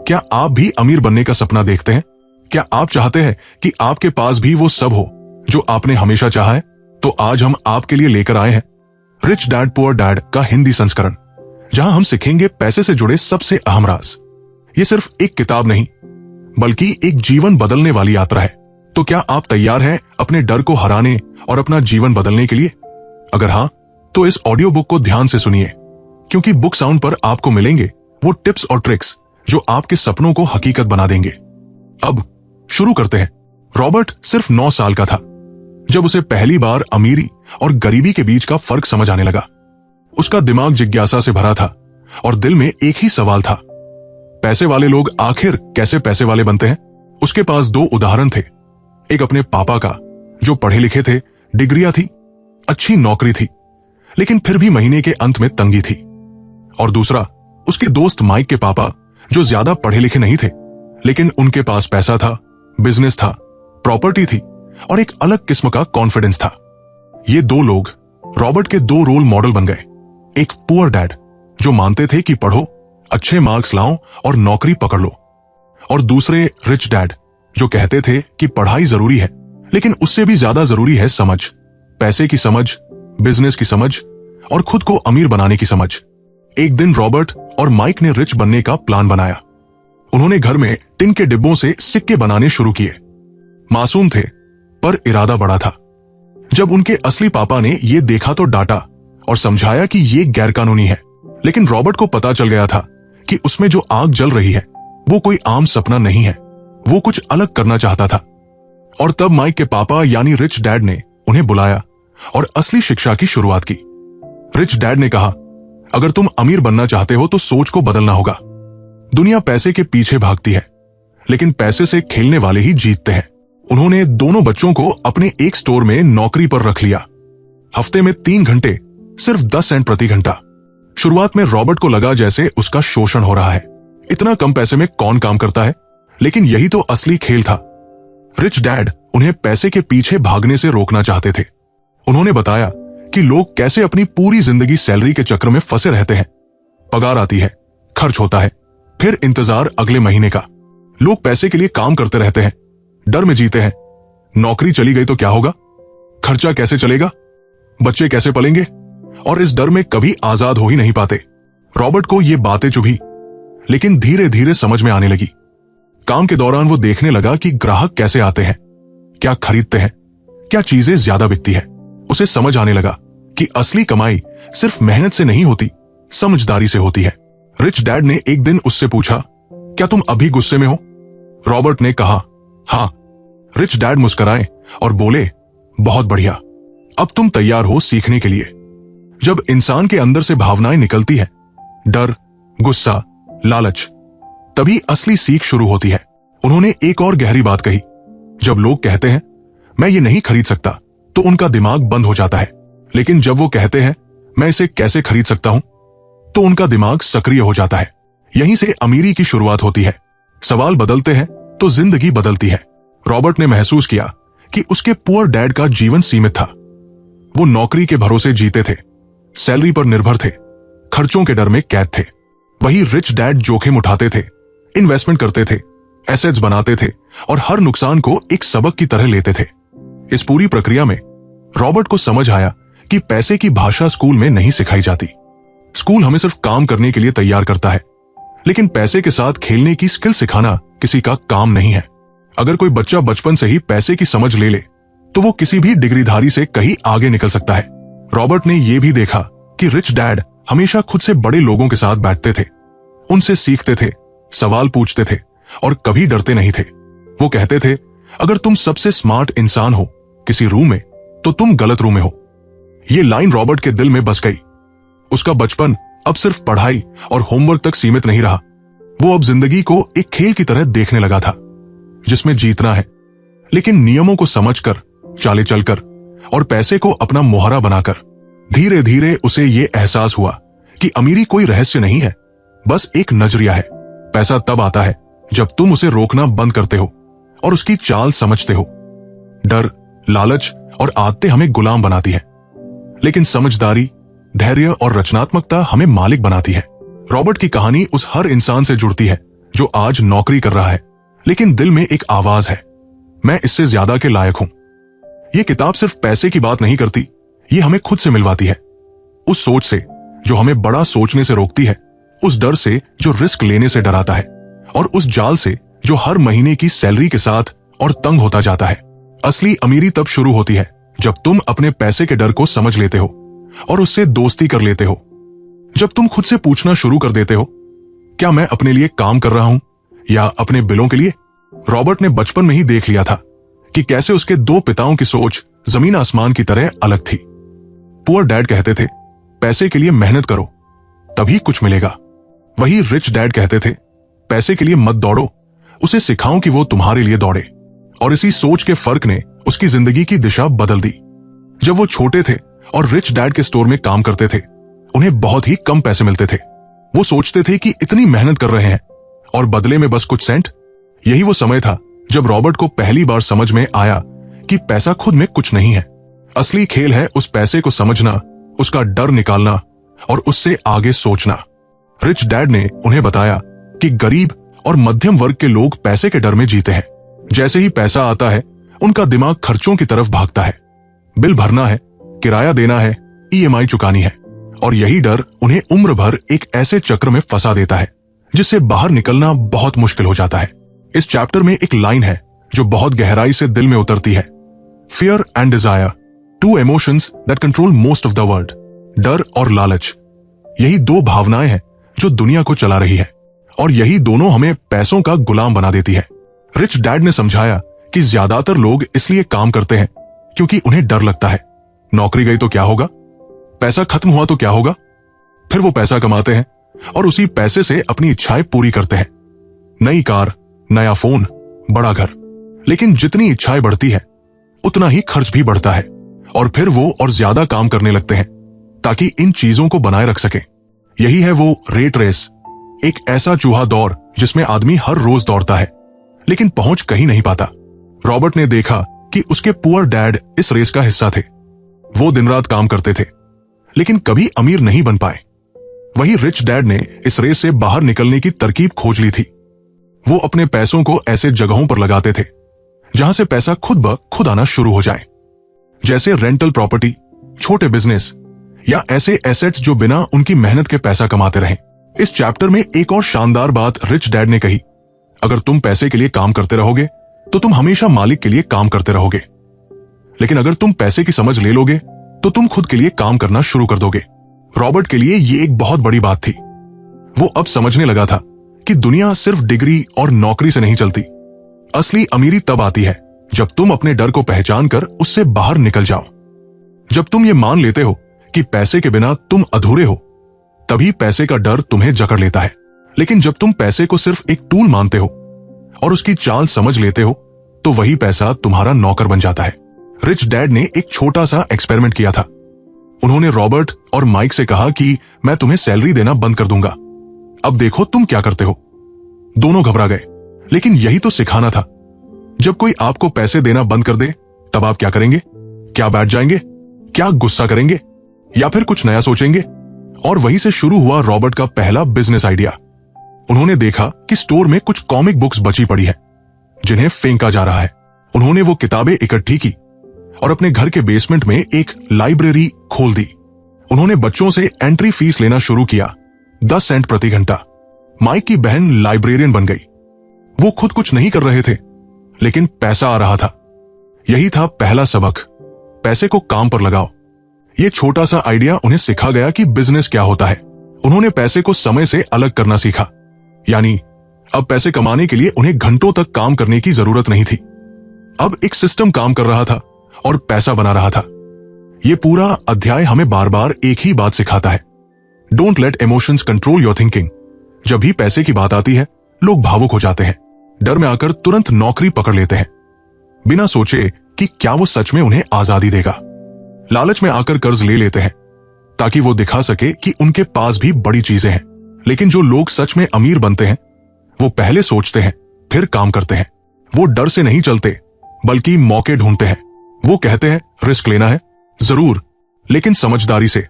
क्या आप भी अमीर बनने का सपना देखते हैं? क्या आप चाहते हैं कि आपके पास भी वो सब हो जो आपने हमेशा चाहा है? तो आज हम आपके लिए लेकर आए हैं रिच डैड पुअर डैड का हिंदी संस्करण, जहां हम सीखेंगे पैसे से जुड़े सबसे अहम राज। ये सिर्फ एक किताब नहीं, बल्कि एक जीवन बदलने वाली यात्रा है। तो क्या आप तैयार हैं अपने डर को हराने और अपना जीवन बदलने के लिए? अगर हाँ, तो इस ऑडियो बुक को ध्यान से सुनिए, क्योंकि बुक साउंड पर आपको मिलेंगे वो टिप्स और ट्रिक्स जो आपके सपनों को हकीकत बना देंगे। अब शुरू करते हैं। रॉबर्ट सिर्फ 9 साल का था जब उसे पहली बार अमीरी और गरीबी के बीच का फर्क समझ आने लगा। उसका दिमाग जिज्ञासा से भरा था और दिल में एक ही सवाल था, पैसे वाले लोग आखिर कैसे पैसे वाले बनते हैं? उसके पास 2 उदाहरण थे। एक अपने पापा का, जो पढ़े लिखे थे, डिग्रियां थी, अच्छी नौकरी थी, लेकिन फिर भी महीने के अंत में तंगी थी। और दूसरा उसके दोस्त माइक के पापा, जो ज्यादा पढ़े लिखे नहीं थे, लेकिन उनके पास पैसा था, बिजनेस था, प्रॉपर्टी थी और एक अलग किस्म का कॉन्फिडेंस था। ये 2 लोग रॉबर्ट के 2 रोल मॉडल बन गए। एक पुअर डैड, जो मानते थे कि पढ़ो, अच्छे मार्क्स लाओ और नौकरी पकड़ लो, और दूसरे रिच डैड, जो कहते थे कि पढ़ाई जरूरी है, लेकिन उससे भी ज्यादा जरूरी है समझ, पैसे की समझ, बिजनेस की समझ और खुद को अमीर बनाने की समझ। एक दिन रॉबर्ट और माइक ने रिच बनने का प्लान बनाया। उन्होंने घर में टिन के डिब्बों से सिक्के बनाने शुरू किए। मासूम थे, पर इरादा बड़ा था। जब उनके असली पापा ने यह देखा तो डांटा और समझाया कि यह गैरकानूनी है, लेकिन रॉबर्ट को पता चल गया था कि उसमें जो आग जल रही है वो कोई आम सपना नहीं है, वो कुछ अलग करना चाहता था। और तब माइक के पापा यानी रिच डैड ने उन्हें बुलाया और असली शिक्षा की शुरुआत की। रिच डैड ने कहा, अगर तुम अमीर बनना चाहते हो तो सोच को बदलना होगा। दुनिया पैसे के पीछे भागती है, लेकिन पैसे से खेलने वाले ही जीतते हैं। उन्होंने दोनों बच्चों को अपने एक स्टोर में नौकरी पर रख लिया। हफ्ते में 3 घंटे, सिर्फ 10 सेंट प्रति घंटा। शुरुआत में रॉबर्ट को लगा जैसे उसका शोषण हो रहा है। इतना कम पैसे में कौन काम करता है? लेकिन यही तो असली खेल था। रिच डैड उन्हें पैसे के पीछे भागने से रोकना चाहते थे। उन्होंने बताया कि लोग कैसे अपनी पूरी जिंदगी सैलरी के चक्र में फंसे रहते हैं। पगार आती है, खर्च होता है, फिर इंतजार अगले महीने का। लोग पैसे के लिए काम करते रहते हैं, डर में जीते हैं। नौकरी चली गई तो क्या होगा? खर्चा कैसे चलेगा? बच्चे कैसे पलेंगे? और इस डर में कभी आजाद हो ही नहीं पाते। रॉबर्ट को ये बातें चुभी, लेकिन धीरे धीरे समझ में आने लगी। काम के दौरान वो देखने लगा कि ग्राहक कैसे आते हैं, क्या खरीदते हैं, क्या चीजें ज्यादा बिकती है। उसे समझ आने लगा कि असली कमाई सिर्फ मेहनत से नहीं होती, समझदारी से होती है। रिच डैड ने एक दिन उससे पूछा, क्या तुम अभी गुस्से में हो? रॉबर्ट ने कहा, हाँ। रिच डैड मुस्कुराए और बोले, बहुत बढ़िया, अब तुम तैयार हो सीखने के लिए। जब इंसान के अंदर से भावनाएं निकलती है, डर, गुस्सा, लालच, तभी असली सीख शुरू होती है। उन्होंने एक और गहरी बात कही, जब लोग कहते हैं मैं ये नहीं खरीद सकता, तो उनका दिमाग बंद हो जाता है। लेकिन जब वो कहते हैं मैं इसे कैसे खरीद सकता हूं, तो उनका दिमाग सक्रिय हो जाता है। यहीं से अमीरी की शुरुआत होती है। सवाल बदलते हैं तो जिंदगी बदलती है। रॉबर्ट ने महसूस किया कि उसके पुअर डैड का जीवन सीमित था। वो नौकरी के भरोसे जीते थे, सैलरी पर निर्भर थे, खर्चों के डर में कैद थे। वही रिच डैड जोखिम उठाते थे, इन्वेस्टमेंट करते थे, एसेट्स बनाते थे और हर नुकसान को एक सबक की तरह लेते थे। इस पूरी प्रक्रिया में रॉबर्ट को समझ आया कि पैसे की भाषा स्कूल में नहीं सिखाई जाती। स्कूल हमें सिर्फ काम करने के लिए तैयार करता है, लेकिन पैसे के साथ खेलने की स्किल सिखाना किसी का काम नहीं है। अगर कोई बच्चा बचपन से ही पैसे की समझ ले ले, तो वो किसी भी डिग्रीधारी से कहीं आगे निकल सकता है। रॉबर्ट ने यह भी देखा कि रिच डैड हमेशा खुद से बड़े लोगों के साथ बैठते थे, उनसे सीखते थे, सवाल पूछते थे और कभी डरते नहीं थे। वो कहते थे, अगर तुम सबसे स्मार्ट इंसान हो किसी रूम में, तो तुम गलत रूम में हो। ये लाइन रॉबर्ट के दिल में बस गई। उसका बचपन अब सिर्फ पढ़ाई और होमवर्क तक सीमित नहीं रहा। वो अब जिंदगी को एक खेल की तरह देखने लगा था, जिसमें जीतना है, लेकिन नियमों को समझकर, चाले चलकर और पैसे को अपना मोहरा बनाकर। धीरे धीरे उसे ये एहसास हुआ कि अमीरी कोई रहस्य नहीं है, बस एक नजरिया है। पैसा तब आता है जब तुम उसे रोकना बंद करते हो और उसकी चाल समझते हो। डर, लालच और आदतें हमें गुलाम बनाती है, लेकिन समझदारी, धैर्य और रचनात्मकता हमें मालिक बनाती है। रॉबर्ट की कहानी उस हर इंसान से जुड़ती है जो आज नौकरी कर रहा है, लेकिन दिल में एक आवाज है, मैं इससे ज्यादा के लायक हूं। ये किताब सिर्फ पैसे की बात नहीं करती, ये हमें खुद से मिलवाती है। उस सोच से जो हमें बड़ा सोचने से रोकती है, उस डर से जो रिस्क लेने से डराता है, और उस जाल से जो हर महीने की सैलरी के साथ और तंग होता जाता है। असली अमीरी तब शुरू होती है जब तुम अपने पैसे के डर को समझ लेते हो और उससे दोस्ती कर लेते हो। जब तुम खुद से पूछना शुरू कर देते हो, क्या मैं अपने लिए काम कर रहा हूं या अपने बिलों के लिए? रॉबर्ट ने बचपन में ही देख लिया था कि कैसे उसके दो पिताओं की सोच जमीन आसमान की तरह अलग थी। पुअर डैड कहते थे, पैसे के लिए मेहनत करो, तभी कुछ मिलेगा। वही रिच डैड कहते थे, पैसे के लिए मत दौड़ो, उसे सिखाओ कि वो तुम्हारे लिए दौड़े। और इसी सोच के फर्क ने उसकी जिंदगी की दिशा बदल दी। जब वो छोटे थे और रिच डैड के स्टोर में काम करते थे, उन्हें बहुत ही कम पैसे मिलते थे। वो सोचते थे कि इतनी मेहनत कर रहे हैं और बदले में बस कुछ सेंट। यही वो समय था जब रॉबर्ट को पहली बार समझ में आया कि पैसा खुद में कुछ नहीं है। असली खेल है उस पैसे को समझना, उसका डर निकालना और उससे आगे सोचना। रिच डैड ने उन्हें बताया कि गरीब और मध्यम वर्ग के लोग पैसे के डर में जीते हैं। जैसे ही पैसा आता है, उनका दिमाग खर्चों की तरफ भागता है। बिल भरना है, किराया देना है, ईएमआई चुकानी है, और यही डर उन्हें उम्र भर एक ऐसे चक्र में फंसा देता है जिससे बाहर निकलना बहुत मुश्किल हो जाता है। इस चैप्टर में एक लाइन है जो बहुत गहराई से दिल में उतरती है, fear and desire, two emotions that control most of the world. डर और लालच, यही दो भावनाएं हैं जो दुनिया को चला रही है, और यही दोनों हमें पैसों का गुलाम बना देती है। रिच डैड ने समझाया कि ज्यादातर लोग इसलिए काम करते हैं क्योंकि उन्हें डर लगता है, नौकरी गई तो क्या होगा, पैसा खत्म हुआ तो क्या होगा। फिर वो पैसा कमाते हैं और उसी पैसे से अपनी इच्छाएं पूरी करते हैं, नई कार, नया फोन, बड़ा घर। लेकिन जितनी इच्छाएं बढ़ती है, उतना ही खर्च भी बढ़ता है, और फिर वो और ज्यादा काम करने लगते हैं ताकि इन चीजों को बनाए रख सके। यही है वो रेट रेस, एक ऐसा चूहा दौड़ जिसमें आदमी हर रोज दौड़ता है लेकिन पहुंच कहीं नहीं पाता। रॉबर्ट ने देखा कि उसके पुअर डैड इस रेस का हिस्सा थे। वो दिन रात काम करते थे लेकिन कभी अमीर नहीं बन पाए। वही रिच डैड ने इस रेस से बाहर निकलने की तरकीब खोज ली थी। वो अपने पैसों को ऐसे जगहों पर लगाते थे जहां से पैसा खुद ब खुद आना शुरू हो जाए, जैसे रेंटल प्रॉपर्टी, छोटे बिजनेस या ऐसे एसेट्स जो बिना उनकी मेहनत के पैसा कमाते रहें। इस चैप्टर में एक और शानदार बात रिच डैड ने कही, अगर तुम पैसे के लिए काम करते रहोगे तो तुम हमेशा मालिक के लिए काम करते रहोगे, लेकिन अगर तुम पैसे की समझ ले लोगे तो तुम खुद के लिए काम करना शुरू कर दोगे। रॉबर्ट के लिए ये एक बहुत बड़ी बात थी। वो अब समझने लगा था कि दुनिया सिर्फ डिग्री और नौकरी से नहीं चलती। असली अमीरी तब आती है जब तुम अपने डर को पहचान कर उससे बाहर निकल जाओ। जब तुम ये मान लेते हो कि पैसे के बिना तुम अधूरे हो, तभी पैसे का डर तुम्हें जकड़ लेता है। लेकिन जब तुम पैसे को सिर्फ एक टूल मानते हो और उसकी चाल समझ लेते हो, तो वही पैसा तुम्हारा नौकर बन जाता है। रिच डैड ने एक छोटा सा एक्सपेरिमेंट किया था। उन्होंने रॉबर्ट और माइक से कहा कि मैं तुम्हें सैलरी देना बंद कर दूंगा, अब देखो तुम क्या करते हो। दोनों घबरा गए, लेकिन यही तो सिखाना था। जब कोई आपको पैसे देना बंद कर दे, तब आप क्या करेंगे? क्या बैठ जाएंगे? क्या गुस्सा करेंगे? या फिर कुछ नया सोचेंगे? और वहीं से शुरू हुआ रॉबर्ट का पहला बिजनेस आइडिया। उन्होंने देखा कि स्टोर में कुछ कॉमिक बुक्स बची पड़ी है जिन्हें फेंका जा रहा है। उन्होंने वो किताबें इकट्ठी की और अपने घर के बेसमेंट में एक लाइब्रेरी खोल दी। उन्होंने बच्चों से एंट्री फीस लेना शुरू किया, 10 सेंट प्रति घंटा। माइक की बहन लाइब्रेरियन बन गई। वो खुद कुछ नहीं कर रहे थे, लेकिन पैसा आ रहा था। यही था पहला सबक, पैसे को काम पर लगाओ। ये छोटा सा आइडिया उन्हें सिखा गया कि बिजनेस क्या होता है। उन्होंने पैसे को समय से अलग करना सीखा, यानी अब पैसे कमाने के लिए उन्हें घंटों तक काम करने की जरूरत नहीं थी। अब एक सिस्टम काम कर रहा था और पैसा बना रहा था। ये पूरा अध्याय हमें बार बार एक ही बात सिखाता है, don't let emotions control your thinking. जब भी पैसे की बात आती है, लोग भावुक हो जाते हैं, डर में आकर तुरंत नौकरी पकड़ लेते हैं, बिना सोचे कि क्या वो सच में उन्हें आजादी देगा। लालच में आकर कर्ज ले लेते हैं ताकि वो दिखा सके कि उनके पास भी बड़ी चीजें हैं। लेकिन जो लोग सच में अमीर बनते हैं, वो पहले सोचते हैं फिर काम करते हैं। वो डर से नहीं चलते, बल्कि मौके ढूंढते हैं। वो कहते हैं रिस्क लेना है जरूर, लेकिन समझदारी से।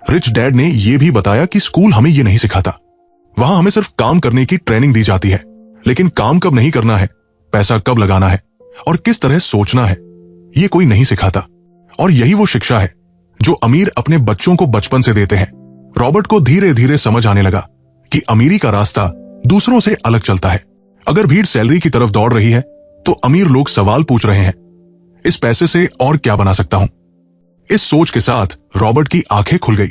रिच डैड ने यह भी बताया कि स्कूल हमें यह नहीं सिखाता। वहां हमें सिर्फ काम करने की ट्रेनिंग दी जाती है, लेकिन काम कब नहीं करना है, पैसा कब लगाना है और किस तरह सोचना है, ये कोई नहीं सिखाता। और यही वो शिक्षा है जो अमीर अपने बच्चों को बचपन से देते हैं। रॉबर्ट को धीरे धीरे समझ आने लगा कि अमीरी का रास्ता दूसरों से अलग चलता है। अगर भीड़ सैलरी की तरफ दौड़ रही है तो अमीर लोग सवाल पूछ रहे हैं, इस पैसे से और क्या बना सकता हूं। इस सोच के साथ रॉबर्ट की आंखें खुल गई।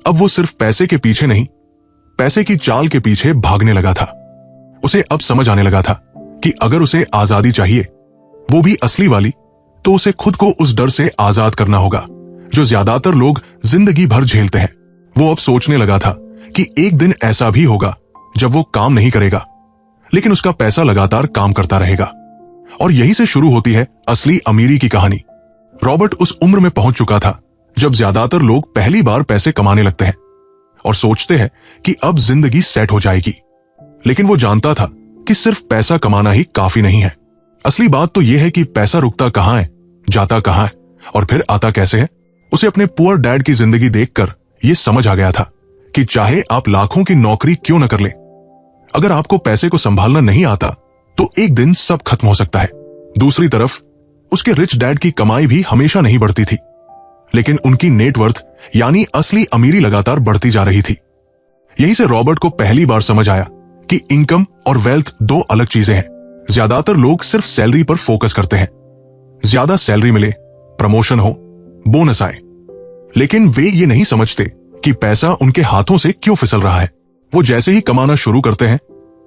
अब वो सिर्फ पैसे के पीछे नहीं, पैसे की चाल के पीछे भागने लगा था। उसे अब समझ आने लगा था कि अगर उसे आजादी चाहिए, वो भी असली वाली, तो उसे खुद को उस डर से आजाद करना होगा जो ज्यादातर लोग जिंदगी भर झेलते हैं। वो अब सोचने लगा था कि एक दिन ऐसा भी होगा जब वो काम नहीं करेगा, लेकिन उसका पैसा लगातार काम करता रहेगा। और यहीं से शुरू होती है असली अमीरी की कहानी। रॉबर्ट उस उम्र में पहुंच चुका था जब ज्यादातर लोग पहली बार पैसे कमाने लगते हैं और सोचते हैं कि अब जिंदगी सेट हो जाएगी। लेकिन वो जानता था कि सिर्फ पैसा कमाना ही काफी नहीं है। असली बात तो यह है कि पैसा रुकता कहां है, जाता कहां है और फिर आता कैसे है। उसे अपने पुअर डैड की जिंदगी देखकर यह समझ आ गया था कि चाहे आप लाखों की नौकरी क्यों न कर ले, अगर आपको पैसे को संभालना नहीं आता तो एक दिन सब खत्म हो सकता है। दूसरी तरफ उसके रिच डैड की कमाई भी हमेशा नहीं बढ़ती थी, लेकिन उनकी नेटवर्थ यानी असली अमीरी लगातार बढ़ती जा रही थी। यहीं से रॉबर्ट को पहली बार समझ आया कि इनकम और वेल्थ दो अलग चीजें हैं। ज्यादातर लोग सिर्फ सैलरी पर फोकस करते हैं, ज्यादा सैलरी मिले, प्रमोशन हो, बोनस आए, लेकिन वे ये नहीं समझते कि पैसा उनके हाथों से क्यों फिसल रहा है। वो जैसे ही कमाना शुरू करते हैं,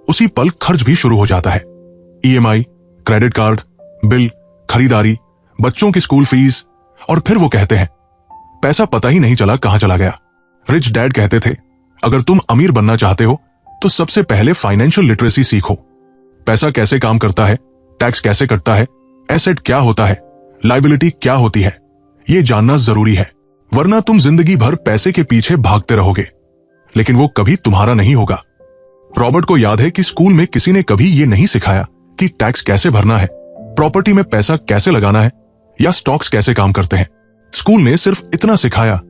उसी पल खर्च भी शुरू हो जाता है। ईएमआई, क्रेडिट कार्ड, बिल, खरीदारी, बच्चों की स्कूल फीस, और फिर वो कहते हैं पैसा पता ही नहीं चला कहां चला गया। रिच डैड कहते थे, अगर तुम अमीर बनना चाहते हो तो सबसे पहले फाइनेंशियल लिटरेसी सीखो। पैसा कैसे काम करता है, टैक्स कैसे कटता है, एसेट क्या होता है, लायबिलिटी क्या होती है, ये जानना जरूरी है, वरना तुम जिंदगी भर पैसे के पीछे भागते रहोगे, लेकिन वो कभी तुम्हारा नहीं होगा। रॉबर्ट को याद है कि स्कूल में किसी ने कभी ये नहीं सिखाया कि टैक्स कैसे भरना है, प्रॉपर्टी में पैसा कैसे लगाना है या स्टॉक्स कैसे काम करते हैं। स्कूल ने सिर्फ इतना सिखाया,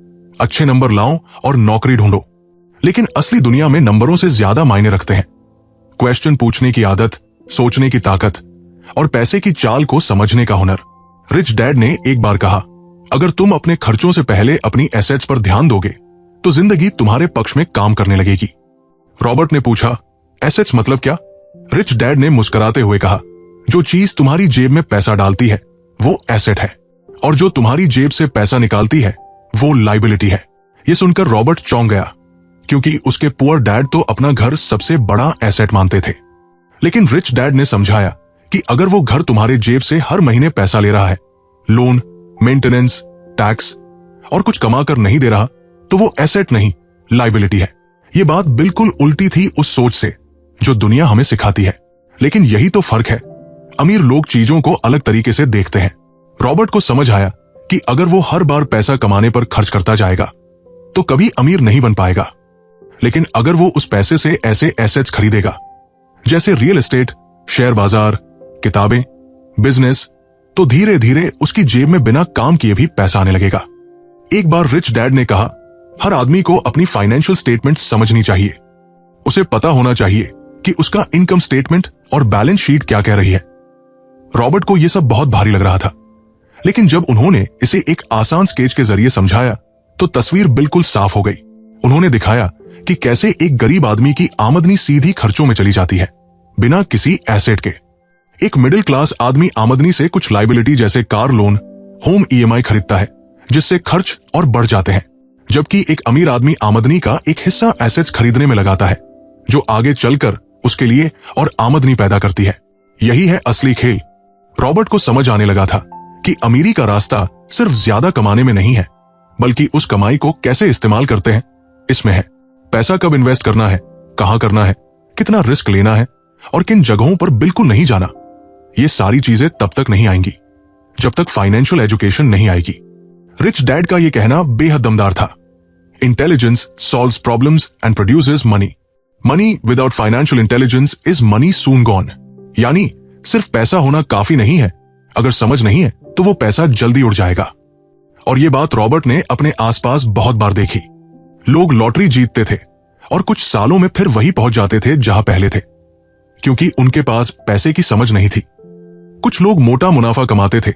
अच्छे नंबर लाओ और नौकरी ढूंढो। लेकिन असली दुनिया में नंबरों से ज्यादा मायने रखते हैं क्वेश्चन पूछने की आदत, सोचने की ताकत और पैसे की चाल को समझने का हुनर। रिच डैड ने एक बार कहा, अगर तुम अपने खर्चों से पहले अपनी एसेट्स पर ध्यान दोगे तो जिंदगी तुम्हारे पक्ष में काम करने लगेगी। रॉबर्ट ने पूछा, एसेट्स मतलब क्या? रिच डैड ने मुस्कुराते हुए कहा, जो चीज तुम्हारी जेब में पैसा डालती है वो एसेट है, और जो तुम्हारी जेब से पैसा निकालती है वो लायबिलिटी है। यह सुनकर रॉबर्ट चौंक गया, क्योंकि उसके पुअर डैड तो अपना घर सबसे बड़ा एसेट मानते थे। लेकिन रिच डैड ने समझाया कि अगर वो घर तुम्हारे जेब से हर महीने पैसा ले रहा है, लोन, मेंटेनेंस, टैक्स और कुछ कमा कर नहीं दे रहा, तो वो एसेट नहीं, लायबिलिटी है। ये बात बिल्कुल उल्टी थी उस सोच से जो दुनिया हमें सिखाती है। लेकिन यही तो फर्क है, अमीर लोग चीजों को अलग तरीके से देखते हैं। रॉबर्ट को समझ आया कि अगर वो हर बार पैसा कमाने पर खर्च करता जाएगा तो कभी अमीर नहीं बन पाएगा। लेकिन अगर वो उस पैसे से ऐसे एसेट्स खरीदेगा जैसे रियल एस्टेट, शेयर बाजार, किताबें, बिजनेस, तो धीरे धीरे उसकी जेब में बिना काम किए भी पैसा आने लगेगा। एक बार रिच डैड ने कहा, हर आदमी को अपनी फाइनेंशियल स्टेटमेंट समझनी चाहिए। उसे पता होना चाहिए कि उसका इनकम स्टेटमेंट और बैलेंस शीट क्या कह रही है। रॉबर्ट को यह सब बहुत भारी लग रहा था, लेकिन जब उन्होंने इसे एक आसान स्केच के जरिए समझाया तो तस्वीर बिल्कुल साफ हो गई। उन्होंने दिखाया कि कैसे एक गरीब आदमी की आमदनी सीधी खर्चों में चली जाती है, बिना किसी एसेट के। एक मिडिल क्लास आदमी आमदनी से कुछ लायबिलिटी जैसे कार लोन, होम ईएमआई खरीदता है, जिससे खर्च और बढ़ जाते हैं, जबकि एक अमीर आदमी आमदनी का एक हिस्सा एसेट्स खरीदने में लगाता है, जो आगे चलकर उसके लिए और आमदनी पैदा करती है। यही है असली खेल। रॉबर्ट को समझ आने लगा था कि अमीरी का रास्ता सिर्फ ज्यादा कमाने में नहीं है, बल्कि उस कमाई को कैसे इस्तेमाल करते हैं इसमें है। पैसा कब इन्वेस्ट करना है, कहां करना है, कितना रिस्क लेना है और किन जगहों पर बिल्कुल नहीं जाना, ये सारी चीजें तब तक नहीं आएंगी जब तक फाइनेंशियल एजुकेशन नहीं आएगी। रिच डैड का यह कहना बेहद दमदार था। Intelligence solves problems and produces money. Money without financial intelligence is money soon gone. यानी सिर्फ पैसा होना काफी नहीं है, अगर समझ नहीं है तो वो पैसा जल्दी उड़ जाएगा। और ये बात रॉबर्ट ने अपने आसपास बहुत बार देखी। लोग लॉटरी जीतते थे और कुछ सालों में फिर वही पहुंच जाते थे जहां पहले थे, क्योंकि उनके पास पैसे की समझ नहीं थी। कुछ लोग मोटा मुनाफा कमाते थे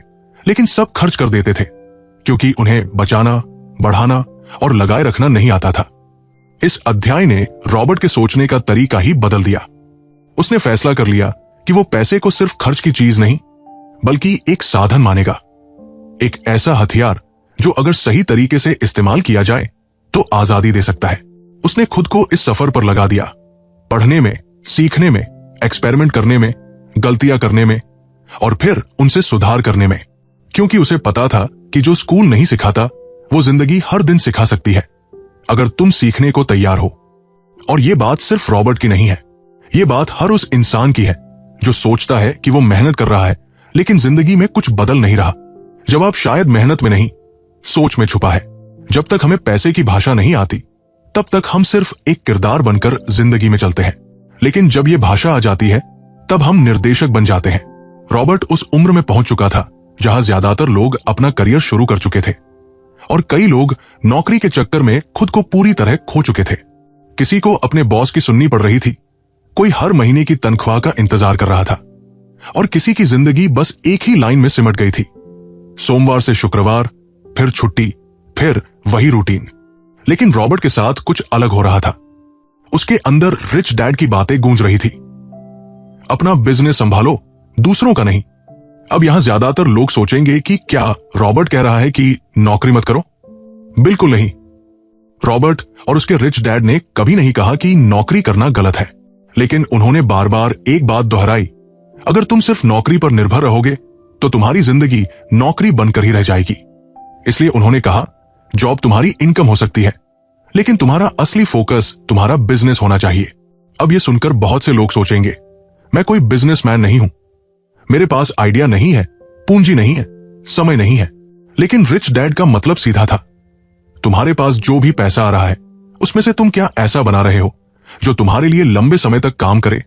लेकिन सब खर्च कर देते थे, क्योंकि उन्हें बचाना, बढ़ाना और लगाए रखना नहीं आता था। इस अध्याय ने रॉबर्ट के सोचने का तरीका ही बदल दिया। उसने फैसला कर लिया कि वो पैसे को सिर्फ खर्च की चीज नहीं, बल्कि एक साधन मानेगा, एक ऐसा हथियार जो अगर सही तरीके से इस्तेमाल किया जाए तो आजादी दे सकता है। उसने खुद को इस सफर पर लगा दिया, पढ़ने में, सीखने में, एक्सपेरिमेंट करने में, गलतियां करने में और फिर उनसे सुधार करने में, क्योंकि उसे पता था कि जो स्कूल नहीं सिखाता वो जिंदगी हर दिन सिखा सकती है, अगर तुम सीखने को तैयार हो। और ये बात सिर्फ रॉबर्ट की नहीं है, ये बात हर उस इंसान की है जो सोचता है कि वो मेहनत कर रहा है लेकिन जिंदगी में कुछ बदल नहीं रहा। जवाब शायद मेहनत में नहीं, सोच में छुपा है। जब तक हमें पैसे की भाषा नहीं आती तब तक हम सिर्फ एक किरदार बनकर जिंदगी में चलते हैं, लेकिन जब ये भाषा आ जाती है तब हम निर्देशक बन जाते हैं। रॉबर्ट उस उम्र में पहुंच चुका था जहां ज्यादातर लोग अपना करियर शुरू कर चुके थे और कई लोग नौकरी के चक्कर में खुद को पूरी तरह खो चुके थे। किसी को अपने बॉस की सुननी पड़ रही थी, कोई हर महीने की तनख्वाह का इंतजार कर रहा था और किसी की जिंदगी बस एक ही लाइन में सिमट गई थी, सोमवार से शुक्रवार, फिर छुट्टी, फिर वही रूटीन। लेकिन रॉबर्ट के साथ कुछ अलग हो रहा था। उसके अंदर रिच डैड की बातें गूंज रही थी, अपना बिजनेस संभालो, दूसरों का नहीं। अब यहां ज्यादातर लोग सोचेंगे कि क्या रॉबर्ट कह रहा है कि नौकरी मत करो? बिल्कुल नहीं। रॉबर्ट और उसके रिच डैड ने कभी नहीं कहा कि नौकरी करना गलत है, लेकिन उन्होंने बार बार एक बात दोहराई, अगर तुम सिर्फ नौकरी पर निर्भर रहोगे तो तुम्हारी जिंदगी नौकरी बनकर ही रह जाएगी। इसलिए उन्होंने कहा, जॉब तुम्हारी इनकम हो सकती है, लेकिन तुम्हारा असली फोकस तुम्हारा बिजनेस होना चाहिए। अब यह सुनकर बहुत से लोग सोचेंगे, मैं कोई बिजनेसमैन नहीं हूं, मेरे पास आइडिया नहीं है, पूंजी नहीं है, समय नहीं है। लेकिन रिच डैड का मतलब सीधा था, तुम्हारे पास जो भी पैसा आ रहा है उसमें से तुम क्या ऐसा बना रहे हो जो तुम्हारे लिए लंबे समय तक काम करे,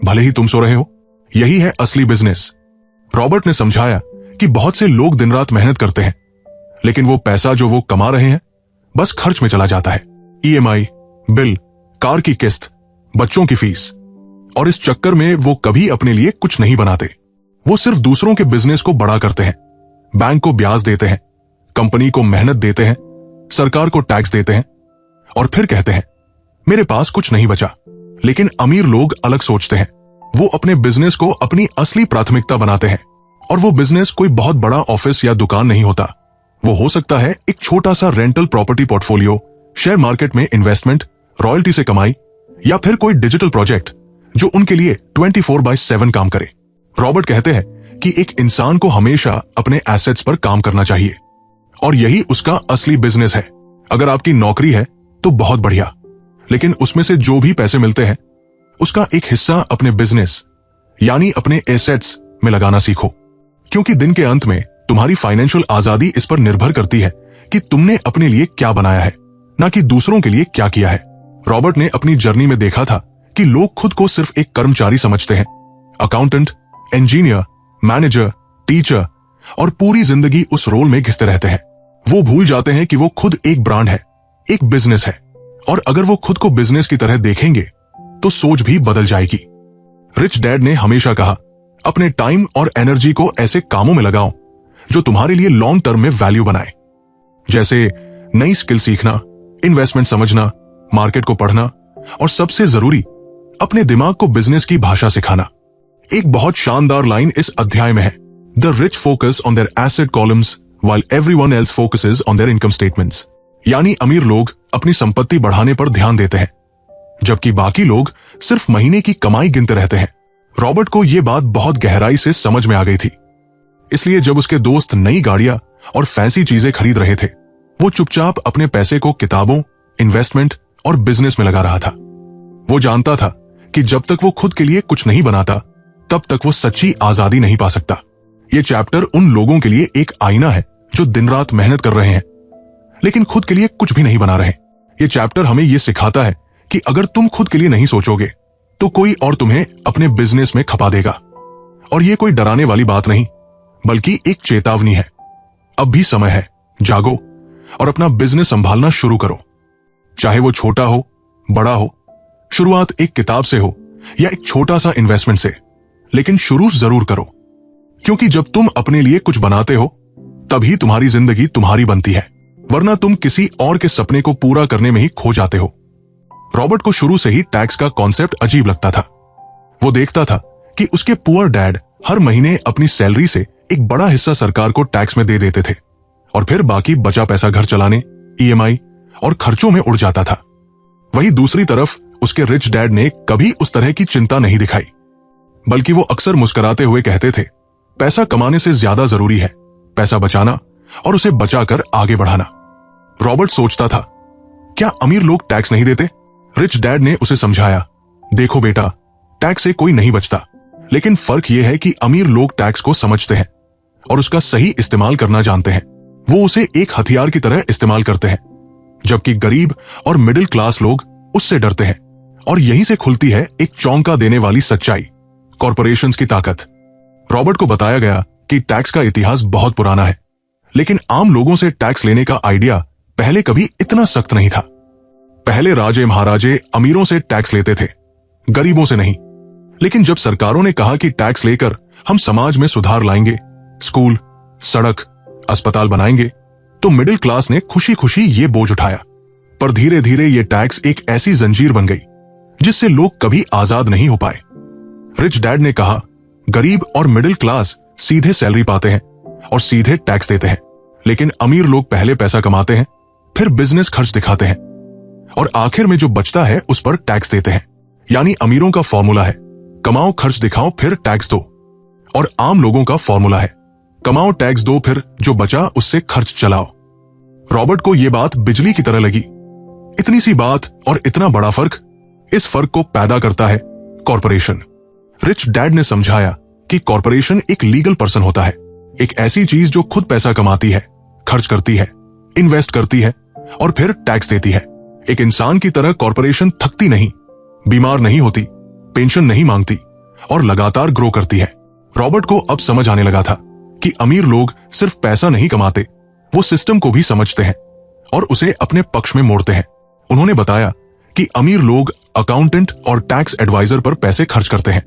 भले ही तुम सो रहे हो। यही है असली बिजनेस। रॉबर्ट ने समझाया कि बहुत से लोग दिन रात मेहनत करते हैं, लेकिन वो पैसा जो वो कमा रहे हैं बस खर्च में चला जाता है। ईएमआई, बिल, कार की किस्त, बच्चों की फीस, और इस चक्कर में वो कभी अपने लिए कुछ नहीं बनाते। वो सिर्फ दूसरों के बिजनेस को बड़ा करते हैं, बैंक को ब्याज देते हैं, कंपनी को मेहनत देते हैं, सरकार को टैक्स देते हैं और फिर कहते हैं मेरे पास कुछ नहीं बचा। लेकिन अमीर लोग अलग सोचते हैं, वो अपने बिजनेस को अपनी असली प्राथमिकता बनाते हैं। और वो बिजनेस कोई बहुत बड़ा ऑफिस या दुकान नहीं होता, वो हो सकता है एक छोटा सा rental property portfolio, share market में इन्वेस्टमेंट, रॉयल्टी से कमाई, या फिर कोई डिजिटल प्रोजेक्ट जो उनके लिए 24/7 काम करे। रॉबर्ट कहते हैं कि एक इंसान को हमेशा अपने एसेट्स पर काम करना चाहिए और यही उसका असली बिजनेस है। अगर आपकी नौकरी है तो बहुत बढ़िया, लेकिन उसमें से जो भी पैसे मिलते हैं उसका एक हिस्सा अपने बिजनेस यानी अपने एसेट्स में लगाना सीखो, क्योंकि दिन के अंत में तुम्हारी फाइनेंशियल आजादी इस पर निर्भर करती है कि तुमने अपने लिए क्या बनाया है, ना कि दूसरों के लिए क्या किया है। रॉबर्ट ने अपनी जर्नी में देखा था कि लोग खुद को सिर्फ एक कर्मचारी समझते हैं, अकाउंटेंट, इंजीनियर, मैनेजर, टीचर, और पूरी जिंदगी उस रोल में घिसते रहते हैं। वो भूल जाते हैं कि वो खुद एक ब्रांड है, एक बिजनेस है, और अगर वो खुद को बिजनेस की तरह देखेंगे तो सोच भी बदल जाएगी। रिच डैड ने हमेशा कहा, अपने टाइम और एनर्जी को ऐसे कामों में लगाओ जो तुम्हारे लिए लॉन्ग टर्म में वैल्यू बनाए, जैसे नई स्किल सीखना, इन्वेस्टमेंट समझना, मार्केट को पढ़ना, और सबसे जरूरी अपने दिमाग को बिजनेस की भाषा सिखाना। एक बहुत शानदार लाइन इस अध्याय में है, the rich focus on their asset columns while everyone else focuses on their income statements. यानी अमीर लोग अपनी संपत्ति बढ़ाने पर ध्यान देते हैं, जबकि बाकी लोग सिर्फ महीने की कमाई गिनते रहते हैं। रॉबर्ट को यह बात बहुत गहराई से समझ में आ गई थी, इसलिए जब उसके दोस्त नई गाड़ियां और फैंसी चीजें खरीद रहे थे, वो चुपचाप अपने पैसे को किताबों, इन्वेस्टमेंट और बिजनेस में लगा रहा था। वो जानता था कि जब तक वो खुद के लिए कुछ नहीं बनाता तब तक वो सच्ची आजादी नहीं पा सकता। ये चैप्टर उन लोगों के लिए एक आईना है जो दिन रात मेहनत कर रहे हैं लेकिन खुद के लिए कुछ भी नहीं बना रहे। ये चैप्टर हमें यह सिखाता है कि अगर तुम खुद के लिए नहीं सोचोगे तो कोई और तुम्हें अपने बिजनेस में खपा देगा। और ये कोई डराने वाली बात नहीं, बल्कि एक चेतावनी है। अब भी समय है, जागो और अपना बिजनेस संभालना शुरू करो, चाहे वो छोटा हो, बड़ा हो, शुरुआत एक किताब से हो या एक छोटा सा इन्वेस्टमेंट से, लेकिन शुरू जरूर करो, क्योंकि जब तुम अपने लिए कुछ बनाते हो तभी तुम्हारी जिंदगी तुम्हारी बनती है, वरना तुम किसी और के सपने को पूरा करने में ही खो जाते हो। रॉबर्ट को शुरू से ही टैक्स का कॉन्सेप्ट अजीब लगता था। वो देखता था कि उसके पुअर डैड हर महीने अपनी सैलरी से एक बड़ा हिस्सा सरकार को टैक्स में दे देते थे और फिर बाकी बचा पैसा घर चलाने, ईएमआई और खर्चों में उड़ जाता था। वहीं दूसरी तरफ उसके रिच डैड ने कभी उस तरह की चिंता नहीं दिखाई, बल्कि वो अक्सर मुस्कुराते हुए कहते थे, पैसा कमाने से ज्यादा जरूरी है पैसा बचाना और उसे बचाकर आगे बढ़ाना। रॉबर्ट सोचता था, क्या अमीर लोग टैक्स नहीं देते? रिच डैड ने उसे समझाया, देखो बेटा, टैक्स से कोई नहीं बचता, लेकिन फर्क यह है कि अमीर लोग टैक्स को समझते हैं और उसका सही इस्तेमाल करना जानते हैं। वो उसे एक हथियार की तरह इस्तेमाल करते हैं, जबकि गरीब और मिडिल क्लास लोग उससे डरते हैं। और यहीं से खुलती है एक चौंका देने वाली सच्चाई, कॉरपोरेशंस की ताकत। रॉबर्ट को बताया गया कि टैक्स का इतिहास बहुत पुराना है, लेकिन आम लोगों से टैक्स लेने का आइडिया पहले कभी इतना सख्त नहीं था। पहले राजे महाराजे अमीरों से टैक्स लेते थे, गरीबों से नहीं। लेकिन जब सरकारों ने कहा कि टैक्स लेकर हम समाज में सुधार लाएंगे, स्कूल, सड़क, अस्पताल बनाएंगे, तो मिडिल क्लास ने खुशी खुशी ये बोझ उठाया। पर धीरे धीरे ये टैक्स एक ऐसी जंजीर बन गई जिससे लोग कभी आजाद नहीं हो पाए। रिच डैड ने कहा, गरीब और मिडिल क्लास सीधे सैलरी पाते हैं और सीधे टैक्स देते हैं, लेकिन अमीर लोग पहले पैसा कमाते हैं, फिर बिजनेस खर्च दिखाते हैं और आखिर में जो बचता है उस पर टैक्स देते हैं। यानी अमीरों का फॉर्मूला है, कमाओ खर्च दिखाओ फिर टैक्स दो, और आम लोगों का फॉर्मूला है, कमाओ टैक्स दो फिर जो बचा उससे खर्च चलाओ। रॉबर्ट को यह बात बिजली की तरह लगी। इतनी सी बात और इतना बड़ा फर्क, इस फर्क को पैदा करता है कॉरपोरेशन। रिच डैड ने समझाया कि कॉरपोरेशन एक लीगल पर्सन होता है, एक ऐसी चीज जो खुद पैसा कमाती है, खर्च करती है, इन्वेस्ट करती है और फिर टैक्स देती है। एक इंसान की तरह कॉरपोरेशन थकती नहीं, बीमार नहीं होती, पेंशन नहीं मांगती और लगातार ग्रो करती है। रॉबर्ट को अब समझ आने लगा था कि अमीर लोग सिर्फ पैसा नहीं कमाते, वो सिस्टम को भी समझते हैं और उसे अपने पक्ष में मोड़ते हैं। उन्होंने बताया कि अमीर लोग अकाउंटेंट और टैक्स एडवाइजर पर पैसे खर्च करते हैं,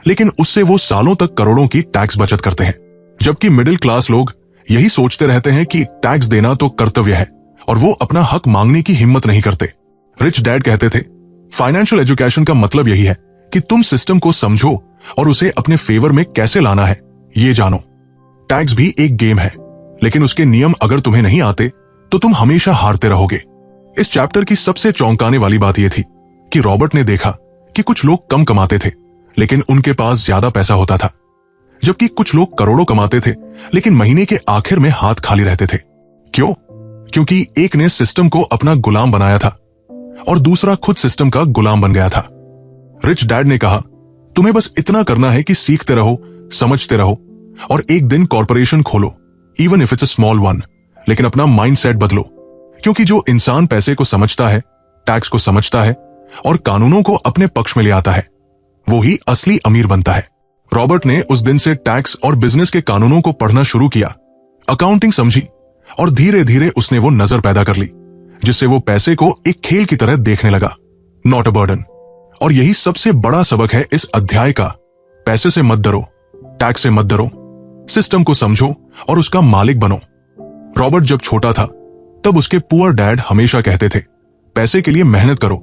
लेकिन उससे वो सालों तक करोड़ों की टैक्स बचत करते हैं, जबकि मिडिल क्लास लोग यही सोचते रहते हैं कि टैक्स देना तो कर्तव्य है और वो अपना हक मांगने की हिम्मत नहीं करते। रिच डैड कहते थे, फाइनेंशियल एजुकेशन का मतलब यही है कि तुम सिस्टम को समझो और उसे अपने फेवर में कैसे लाना है ये जानो। टैक्स भी एक गेम है, लेकिन उसके नियम अगर तुम्हें नहीं आते तो तुम हमेशा हारते रहोगे। इस चैप्टर की सबसे चौंकाने वाली बात यह थी कि रॉबर्ट ने देखा कि कुछ लोग कम कमाते थे लेकिन उनके पास ज्यादा पैसा होता था, जबकि कुछ लोग करोड़ों कमाते थे लेकिन महीने के आखिर में हाथ खाली रहते थे। क्यों? क्योंकि एक ने सिस्टम को अपना गुलाम बनाया था और दूसरा खुद सिस्टम का गुलाम बन गया था। रिच डैड ने कहा, तुम्हें बस इतना करना है कि सीखते रहो, समझते रहो और एक दिन कॉरपोरेशन खोलो, even if it's a small one, लेकिन अपना माइंडसेट बदलो, क्योंकि जो इंसान पैसे को समझता है, टैक्स को समझता है और कानूनों को अपने पक्ष में ले आता है, वो ही असली अमीर बनता है। रॉबर्ट ने उस दिन से टैक्स और बिजनेस के कानूनों को पढ़ना शुरू किया, अकाउंटिंग समझी और धीरे धीरे उसने वो नजर पैदा कर ली जिससे वो पैसे को एक खेल की तरह देखने लगा, नॉट अ बर्डन। और यही सबसे बड़ा सबक है इस अध्याय का, पैसे से मत डरो, टैक्स से मत डरो, सिस्टम को समझो और उसका मालिक बनो। रॉबर्ट जब छोटा था तब उसके पुअर डैड हमेशा कहते थे, पैसे के लिए मेहनत करो,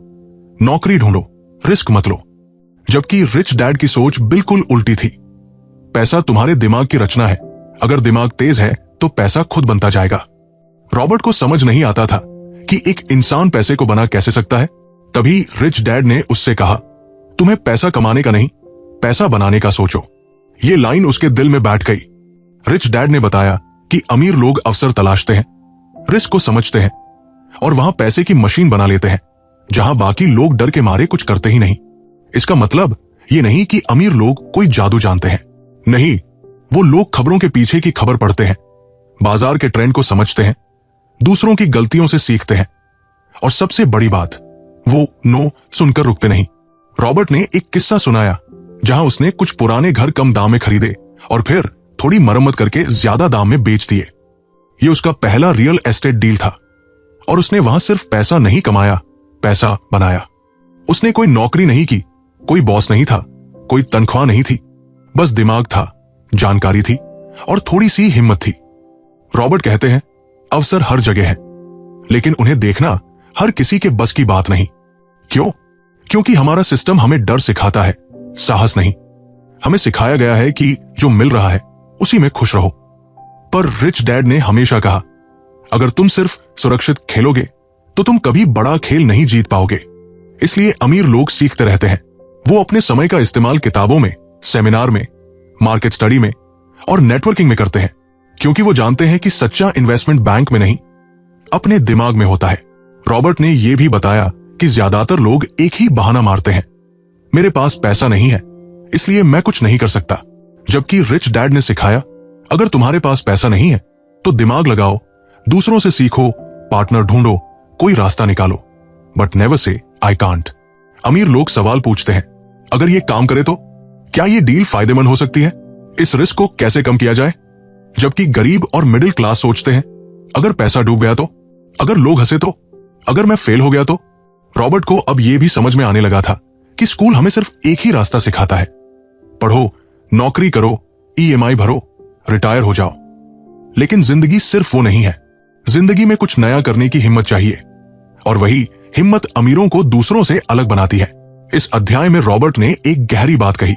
नौकरी ढूंढो, रिस्क मत लो, जबकि रिच डैड की सोच बिल्कुल उल्टी थी। पैसा तुम्हारे दिमाग की रचना है, अगर दिमाग तेज है तो पैसा खुद बनता जाएगा। रॉबर्ट को समझ नहीं आता था कि एक इंसान पैसे को बना कैसे सकता है। तभी रिच डैड ने उससे कहा, तुम्हें पैसा कमाने का नहीं, पैसा बनाने का सोचो। ये लाइन उसके दिल में बैठ गई। रिच डैड ने बताया कि अमीर लोग अवसर तलाशते हैं, रिस्क को समझते हैं और वहां पैसे की मशीन बना लेते हैं जहां बाकी लोग डर के मारे कुछ करते ही नहीं। इसका मतलब ये नहीं कि अमीर लोग कोई जादू जानते हैं, नहीं, वो लोग खबरों के पीछे की खबर पढ़ते हैं, बाजार के ट्रेंड को समझते हैं, दूसरों की गलतियों से सीखते हैं और सबसे बड़ी बात, वो नो सुनकर रुकते नहीं। रॉबर्ट ने एक किस्सा सुनाया जहां उसने कुछ पुराने घर कम दाम में खरीदे और फिर थोड़ी मरम्मत करके ज्यादा दाम में बेच दिए। ये उसका पहला रियल एस्टेट डील था और उसने वहां सिर्फ पैसा नहीं कमाया पैसा बनाया। उसने कोई नौकरी नहीं की, कोई बॉस नहीं था, कोई तनख्वाह नहीं थी, बस दिमाग था, जानकारी थी और थोड़ी सी हिम्मत थी। रॉबर्ट कहते हैं, अवसर हर जगह है, लेकिन उन्हें देखना हर किसी के बस की बात नहीं। क्यों? क्योंकि हमारा सिस्टम हमें डर सिखाता है, साहस नहीं। हमें सिखाया गया है कि जो मिल रहा है उसी में खुश रहो। पर रिच डैड ने हमेशा कहा, अगर तुम सिर्फ सुरक्षित खेलोगे तो तुम कभी बड़ा खेल नहीं जीत पाओगे। इसलिए अमीर लोग सीखते रहते हैं। वो अपने समय का इस्तेमाल किताबों में, सेमिनार में, मार्केट स्टडी में और नेटवर्किंग में करते हैं, क्योंकि वो जानते हैं कि सच्चा इन्वेस्टमेंट बैंक में नहीं, अपने दिमाग में होता है। रॉबर्ट ने यह भी बताया कि ज्यादातर लोग एक ही बहाना मारते हैं, मेरे पास पैसा नहीं है इसलिए मैं कुछ नहीं कर सकता। जबकि रिच डैड ने सिखाया, अगर तुम्हारे पास पैसा नहीं है तो दिमाग लगाओ, दूसरों से सीखो, पार्टनर ढूंढो, कोई रास्ता निकालो, but never say I can't. अमीर लोग सवाल पूछते हैं, अगर ये काम करे तो क्या ये डील फायदेमंद हो सकती है? इस रिस्क को कैसे कम किया जाए? जबकि गरीब और मिडिल क्लास सोचते हैं, अगर पैसा डूब गया तो, अगर लोग हंसे तो, अगर मैं फेल हो गया तो। रॉबर्ट को अब यह भी समझ में आने लगा था कि स्कूल हमें सिर्फ एक ही रास्ता सिखाता है, पढ़ो, नौकरी करो, ईएमआई भरो, रिटायर हो जाओ। लेकिन जिंदगी सिर्फ वो नहीं है। जिंदगी में कुछ नया करने की हिम्मत चाहिए, और वही हिम्मत अमीरों को दूसरों से अलग बनाती है। इस अध्याय में रॉबर्ट ने एक गहरी बात कही,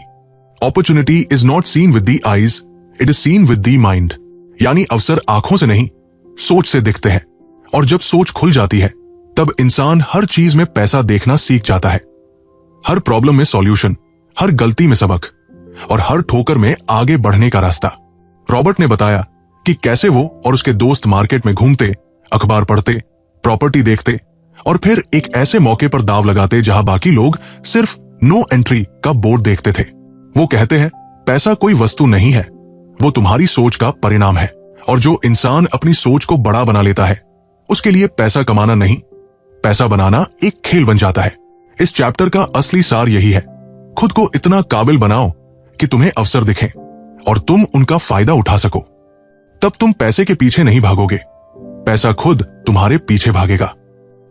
opportunity is not seen with the eyes, it is seen with the mind. यानी अवसर आंखों से नहीं, सोच से दिखते हैं, और जब सोच खुल जाती है तब इंसान हर चीज में पैसा देखना सीख जाता है। हर प्रॉब्लम में सॉल्यूशन, हर गलती में सबक और हर ठोकर में आगे बढ़ने का रास्ता। रॉबर्ट ने बताया कि कैसे वो और उसके दोस्त मार्केट में घूमते, अखबार पढ़ते, प्रॉपर्टी देखते और फिर एक ऐसे मौके पर दाव लगाते जहां बाकी लोग सिर्फ नो एंट्री का बोर्ड देखते थे। वो कहते हैं, पैसा कोई वस्तु नहीं है, वो तुम्हारी सोच का परिणाम है, और जो इंसान अपनी सोच को बड़ा बना लेता है उसके लिए पैसा कमाना नहीं, पैसा बनाना एक खेल बन जाता है। इस चैप्टर का असली सार यही है, खुद को इतना काबिल बनाओ कि तुम्हें अवसर दिखें और तुम उनका फायदा उठा सको। तब तुम पैसे के पीछे नहीं भागोगे, पैसा खुद तुम्हारे पीछे भागेगा।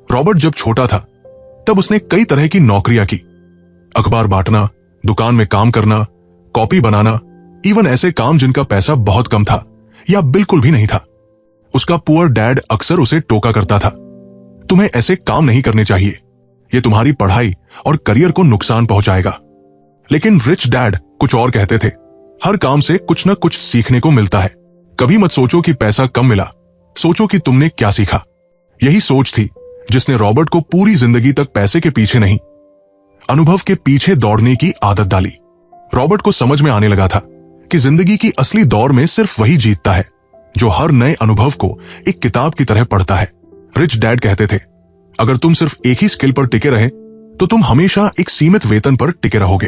रॉबर्ट जब छोटा था तब उसने कई तरह की नौकरियां की, अखबार बांटना, दुकान में काम करना, कॉपी बनाना, इवन ऐसे काम जिनका पैसा बहुत कम था या बिल्कुल भी नहीं था। उसका पुअर डैड अक्सर उसे टोका करता था, तुम्हें ऐसे काम नहीं करने चाहिए, ये तुम्हारी पढ़ाई और करियर को नुकसान पहुंचाएगा। लेकिन रिच डैड कुछ और कहते थे, हर काम से कुछ न कुछ सीखने को मिलता है। कभी मत सोचो कि पैसा कम मिला, सोचो कि तुमने क्या सीखा। यही सोच थी जिसने रॉबर्ट को पूरी जिंदगी तक पैसे के पीछे नहीं, अनुभव के पीछे दौड़ने की आदत डाली। रॉबर्ट को समझ में आने लगा था कि जिंदगी की असली दौड़ में सिर्फ वही जीतता है जो हर नए अनुभव को एक किताब की तरह पढ़ता है। रिच डैड कहते थे, अगर तुम सिर्फ एक ही स्किल पर टिके रहे तो तुम हमेशा एक सीमित वेतन पर टिके रहोगे।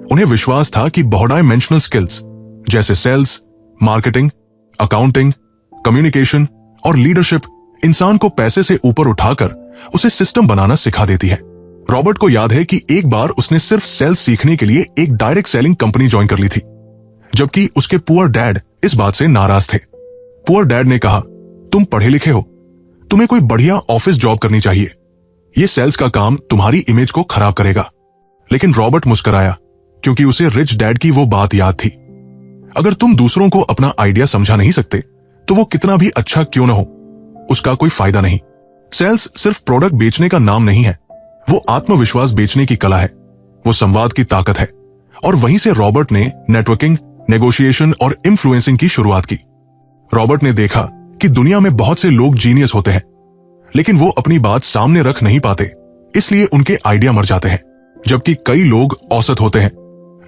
उन्हें विश्वास था कि बहुडायमेंशनल स्किल्स जैसे सेल्स, मार्केटिंग, अकाउंटिंग, कम्युनिकेशन और लीडरशिप इंसान को पैसे से ऊपर उठाकर उसे सिस्टम बनाना सिखा देती है। रॉबर्ट को याद है कि एक बार उसने सिर्फ सेल्स सीखने के लिए एक डायरेक्ट सेलिंग कंपनी ज्वाइन कर ली थी, जबकि उसके पुअर डैड इस बात से नाराज थे। पुअर डैड ने कहा, तुम पढ़े लिखे हो, तुम्हें कोई बढ़िया ऑफिस जॉब करनी चाहिए, ये सेल्स का काम तुम्हारी इमेज को खराब करेगा। लेकिन रॉबर्ट मुस्कुराया, क्योंकि उसे रिच डैड की वो बात याद थी, अगर तुम दूसरों को अपना आइडिया समझा नहीं सकते तो वो कितना भी अच्छा क्यों न हो, उसका कोई फायदा नहीं। सेल्स सिर्फ प्रोडक्ट बेचने का नाम नहीं है, वो आत्मविश्वास बेचने की कला है, वो संवाद की ताकत है। और वहीं से रॉबर्ट ने नेटवर्किंग, नेगोशिएशन और इन्फ्लुएंसिंग की शुरुआत की। रॉबर्ट ने देखा कि दुनिया में बहुत से लोग जीनियस होते हैं, लेकिन वो अपनी बात सामने रख नहीं पाते, इसलिए उनके आइडिया मर जाते हैं। जबकि कई लोग औसत होते हैं,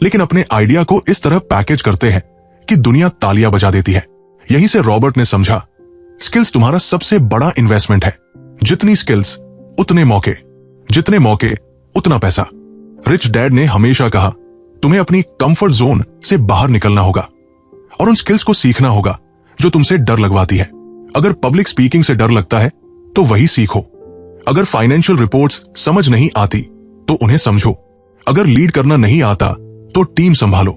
लेकिन अपने आइडिया को इस तरह पैकेज करते हैं कि दुनिया तालियां बजा देती है। यहीं से रॉबर्ट ने समझा, स्किल्स तुम्हारा सबसे बड़ा इन्वेस्टमेंट है। जितनी स्किल्स उतने मौके, जितने मौके उतना पैसा। रिच डैड ने हमेशा कहा, तुम्हें अपनी कंफर्ट जोन से बाहर निकलना होगा और उन स्किल्स को सीखना होगा जो तुमसे डर लगवाती है। अगर पब्लिक स्पीकिंग से डर लगता है तो वही सीखो। अगर फाइनेंशियल रिपोर्ट्स समझ नहीं आती तो उन्हें समझो। अगर लीड करना नहीं आता तो टीम संभालो,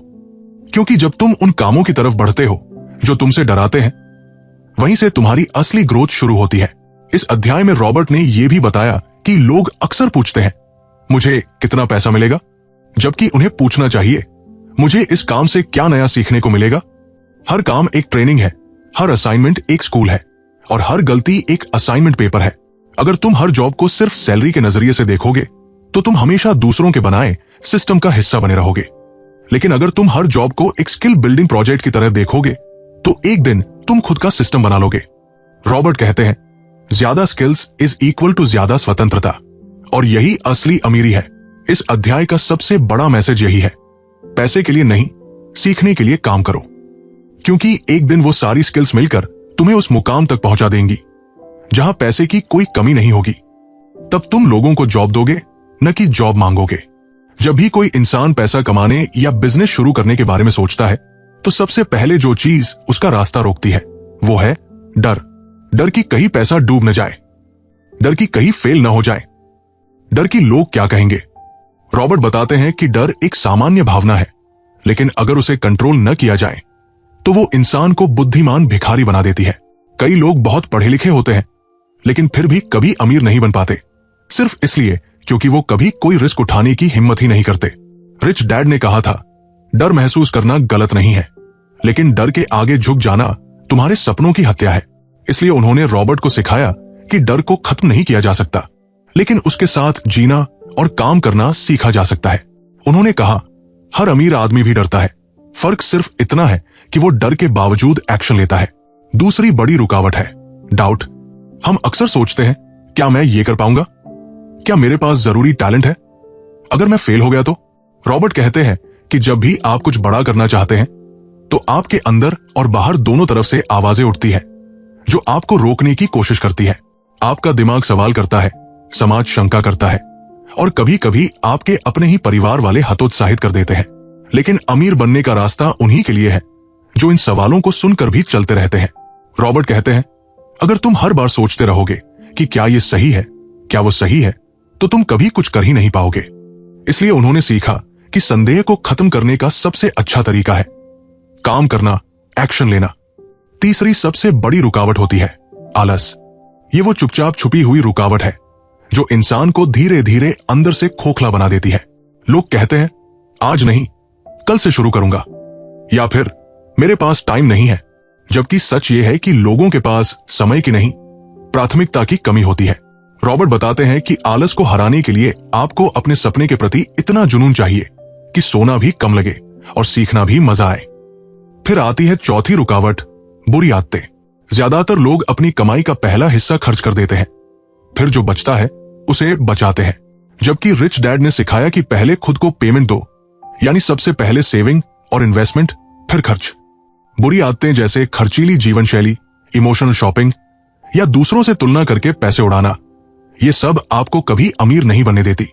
क्योंकि जब तुम उन कामों की तरफ बढ़ते हो जो तुमसे डराते हैं, वहीं से तुम्हारी असली ग्रोथ शुरू होती है। इस अध्याय में रॉबर्ट ने यह भी बताया कि लोग अक्सर पूछते हैं, मुझे कितना पैसा मिलेगा, जबकि उन्हें पूछना चाहिए, मुझे इस काम से क्या नया सीखने को मिलेगा। हर काम एक ट्रेनिंग है, हर असाइनमेंट एक स्कूल है और हर गलती एक असाइनमेंट पेपर है। अगर तुम हर जॉब को सिर्फ सैलरी के नजरिए से देखोगे तो तुम हमेशा दूसरों के बनाए सिस्टम का हिस्सा बने रहोगे। लेकिन अगर तुम हर जॉब को एक स्किल बिल्डिंग प्रोजेक्ट की तरह देखोगे तो एक दिन तुम खुद का सिस्टम बना लोगे। रॉबर्ट कहते हैं, ज्यादा स्किल्स इज इक्वल टू ज्यादा स्वतंत्रता, और यही असली अमीरी है। इस अध्याय का सबसे बड़ा मैसेज यही है, पैसे के लिए नहीं, सीखने के लिए काम करो, क्योंकि एक दिन वो सारी स्किल्स मिलकर तुम्हें उस मुकाम तक पहुंचा देंगी जहां पैसे की कोई कमी नहीं होगी। तब तुम लोगों को जॉब दोगे, न कि जॉब मांगोगे। जब भी कोई इंसान पैसा कमाने या बिजनेस शुरू करने के बारे में सोचता है तो सबसे पहले जो चीज उसका रास्ता रोकती है वो है डर। डर कि कहीं पैसा डूब न जाए, डर कि कहीं फेल न हो जाए, डर कि लोग क्या कहेंगे। रॉबर्ट बताते हैं कि डर एक सामान्य भावना है, लेकिन अगर उसे कंट्रोल न किया जाए तो वो इंसान को बुद्धिमान भिखारी बना देती है। कई लोग बहुत पढ़े लिखे होते हैं लेकिन फिर भी कभी अमीर नहीं बन पाते, सिर्फ इसलिए क्योंकि वो कभी कोई रिस्क उठाने की हिम्मत ही नहीं करते। रिच डैड ने कहा था, डर महसूस करना गलत नहीं है, लेकिन डर के आगे झुक जाना तुम्हारे सपनों की हत्या है। इसलिए उन्होंने रॉबर्ट को सिखाया कि डर को खत्म नहीं किया जा सकता, लेकिन उसके साथ जीना और काम करना सीखा जा सकता है। उन्होंने कहा, हर अमीर आदमी भी डरता है, फर्क सिर्फ इतना है कि वो डर के बावजूद एक्शन लेता है। दूसरी बड़ी रुकावट है डाउट। हम अक्सर सोचते हैं, क्या मैं ये कर पाऊंगा, क्या मेरे पास जरूरी टैलेंट है, अगर मैं फेल हो गया तो। रॉबर्ट कहते हैं कि जब भी आप कुछ बड़ा करना चाहते हैं तो आपके अंदर और बाहर दोनों तरफ से आवाजें उठती है जो आपको रोकने की कोशिश करती है। आपका दिमाग सवाल करता है, समाज शंका करता है और कभी कभी आपके अपने ही परिवार वाले हतोत्साहित कर देते हैं। लेकिन अमीर बनने का रास्ता उन्हीं के लिए है जो इन सवालों को सुनकर भी चलते रहते हैं। रॉबर्ट कहते हैं, अगर तुम हर बार सोचते रहोगे कि क्या ये सही है, क्या वो सही है, तो तुम कभी कुछ कर ही नहीं पाओगे। इसलिए उन्होंने सीखा कि संदेह को खत्म करने का सबसे अच्छा तरीका है काम करना, एक्शन लेना। तीसरी सबसे बड़ी रुकावट होती है आलस। ये वो चुपचाप छुपी हुई रुकावट है जो इंसान को धीरे धीरे अंदर से खोखला बना देती है। लोग कहते हैं, आज नहीं, कल से शुरू करूंगा, या फिर मेरे पास टाइम नहीं है, जबकि सच ये है कि लोगों के पास समय की नहीं, प्राथमिकता की कमी होती है। रॉबर्ट बताते हैं कि आलस को हराने के लिए आपको अपने सपने के प्रति इतना जुनून चाहिए कि सोना भी कम लगे और सीखना भी मजा आए। फिर आती है चौथी रुकावट, बुरी आदतें। ज्यादातर लोग अपनी कमाई का पहला हिस्सा खर्च कर देते हैं, फिर जो बचता है उसे बचाते हैं, जबकि रिच डैड ने सिखाया कि पहले खुद को पेमेंट दो, यानी सबसे पहले सेविंग और इन्वेस्टमेंट, फिर खर्च। बुरी आदतें जैसे खर्चीली जीवन शैली, इमोशनल शॉपिंग या दूसरों से तुलना करके पैसे उड़ाना, ये सब आपको कभी अमीर नहीं बनने देती।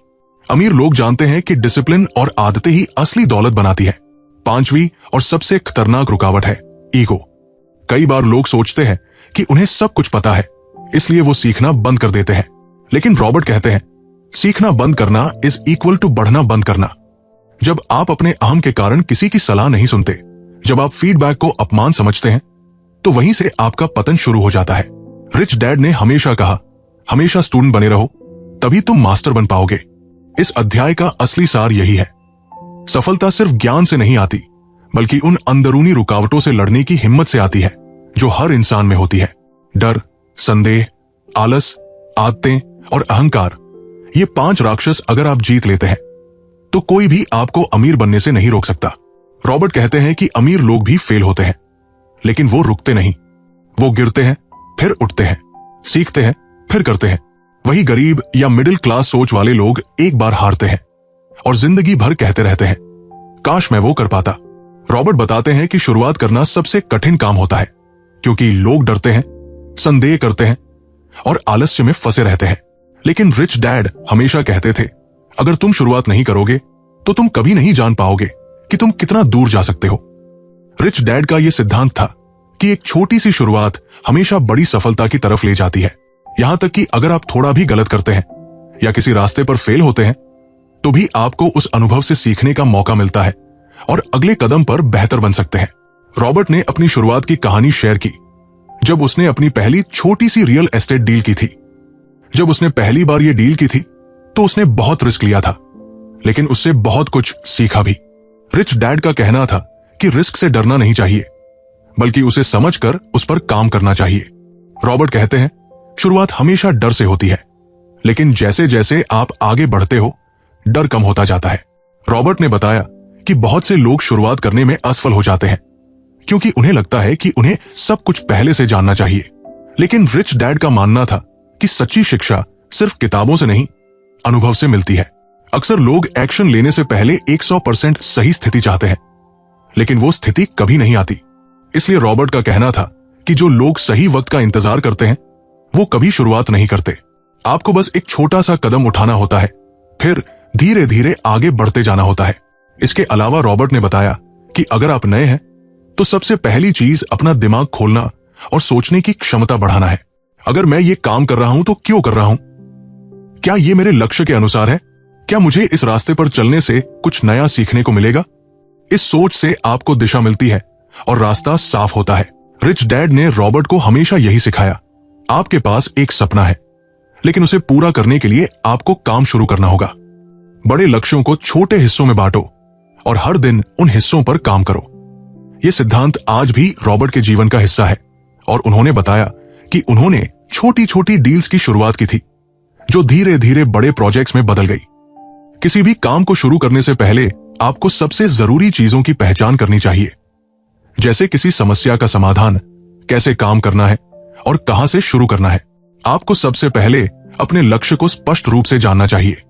अमीर लोग जानते हैं कि डिसिप्लिन और आदतें ही असली दौलत बनाती है। पांचवी और सबसे खतरनाक रुकावट है ईगो। कई बार लोग सोचते हैं कि उन्हें सब कुछ पता है, इसलिए वो सीखना बंद कर देते हैं। लेकिन रॉबर्ट कहते हैं, सीखना बंद करना इज इक्वल टू बढ़ना बंद करना। जब आप अपने अहम के कारण किसी की सलाह नहीं सुनते, जब आप फीडबैक को अपमान समझते हैं, तो वहीं से आपका पतन शुरू हो जाता है। रिच डैड ने हमेशा कहा, हमेशा स्टूडेंट बने रहो, तभी तुम मास्टर बन पाओगे। इस अध्याय का असली सार यही है, सफलता सिर्फ ज्ञान से नहीं आती, बल्कि उन अंदरूनी रुकावटों से लड़ने की हिम्मत से आती है जो हर इंसान में होती है। डर, संदेह, आलस, आदतें और अहंकार, ये 5 राक्षस अगर आप जीत लेते हैं तो कोई भी आपको अमीर बनने से नहीं रोक सकता। रॉबर्ट कहते हैं कि अमीर लोग भी फेल होते हैं, लेकिन वो रुकते नहीं, वो गिरते हैं, फिर उठते हैं, सीखते हैं, फिर करते हैं। वही गरीब या मिडिल क्लास सोच वाले लोग एक बार हारते हैं और जिंदगी भर कहते रहते हैं, काश मैं वो कर पाता। रॉबर्ट बताते हैं कि शुरुआत करना सबसे कठिन काम होता है, क्योंकि लोग डरते हैं, संदेह करते हैं और आलस्य में फंसे रहते हैं। लेकिन रिच डैड हमेशा कहते थे, अगर तुम शुरुआत नहीं करोगे तो तुम कभी नहीं जान पाओगे कि तुम कितना दूर जा सकते हो। रिच डैड का यह सिद्धांत था कि एक छोटी सी शुरुआत हमेशा बड़ी सफलता की तरफ ले जाती है। यहां तक कि अगर आप थोड़ा भी गलत करते हैं या किसी रास्ते पर फेल होते हैं तो भी आपको उस अनुभव से सीखने का मौका मिलता है और अगले कदम पर बेहतर बन सकते हैं। रॉबर्ट ने अपनी शुरुआत की कहानी शेयर की जब उसने अपनी पहली छोटी सी रियल एस्टेट डील की थी। जब उसने पहली बार ये डील की थी तो उसने बहुत रिस्क लिया था, लेकिन उससे बहुत कुछ सीखा भी। रिच डैड का कहना था कि रिस्क से डरना नहीं चाहिए, बल्कि उसे समझकर उस पर काम करना चाहिए। रॉबर्ट कहते हैं, शुरुआत हमेशा डर से होती है, लेकिन जैसे जैसे आप आगे बढ़ते हो डर कम होता जाता है। रॉबर्ट ने बताया कि बहुत से लोग शुरुआत करने में असफल हो जाते हैं क्योंकि उन्हें लगता है कि उन्हें सब कुछ पहले से जानना चाहिए। लेकिन रिच डैड का मानना था कि सच्ची शिक्षा सिर्फ किताबों से नहीं, अनुभव से मिलती है। अक्सर लोग एक्शन लेने से पहले 100% सही स्थिति चाहते हैं, लेकिन वो स्थिति कभी नहीं आती। इसलिए रॉबर्ट का कहना था कि जो लोग सही वक्त का इंतजार करते हैं वो कभी शुरुआत नहीं करते। आपको बस एक छोटा सा कदम उठाना होता है, फिर धीरे धीरे आगे बढ़ते जाना होता है। इसके अलावा रॉबर्ट ने बताया कि अगर आप नए हैं तो सबसे पहली चीज अपना दिमाग खोलना और सोचने की क्षमता बढ़ाना है। अगर मैं ये काम कर रहा हूं तो क्यों कर रहा हूं? क्या ये मेरे लक्ष्य के अनुसार है? क्या मुझे इस रास्ते पर चलने से कुछ नया सीखने को मिलेगा? इस सोच से आपको दिशा मिलती है और रास्ता साफ होता है। रिच डैड ने रॉबर्ट को हमेशा यही सिखाया, आपके पास एक सपना है, लेकिन उसे पूरा करने के लिए आपको काम शुरू करना होगा। बड़े लक्ष्यों को छोटे हिस्सों में बांटो और हर दिन उन हिस्सों पर काम करो। यह सिद्धांत आज भी रॉबर्ट के जीवन का हिस्सा है और उन्होंने बताया कि उन्होंने छोटी छोटी डील्स की शुरुआत की थी जो धीरे धीरे बड़े प्रोजेक्ट्स में बदल गई। किसी भी काम को शुरू करने से पहले आपको सबसे जरूरी चीजों की पहचान करनी चाहिए, जैसे किसी समस्या का समाधान, कैसे काम करना है और कहां से शुरू करना है। आपको सबसे पहले अपने लक्ष्य को स्पष्ट रूप से जानना चाहिए।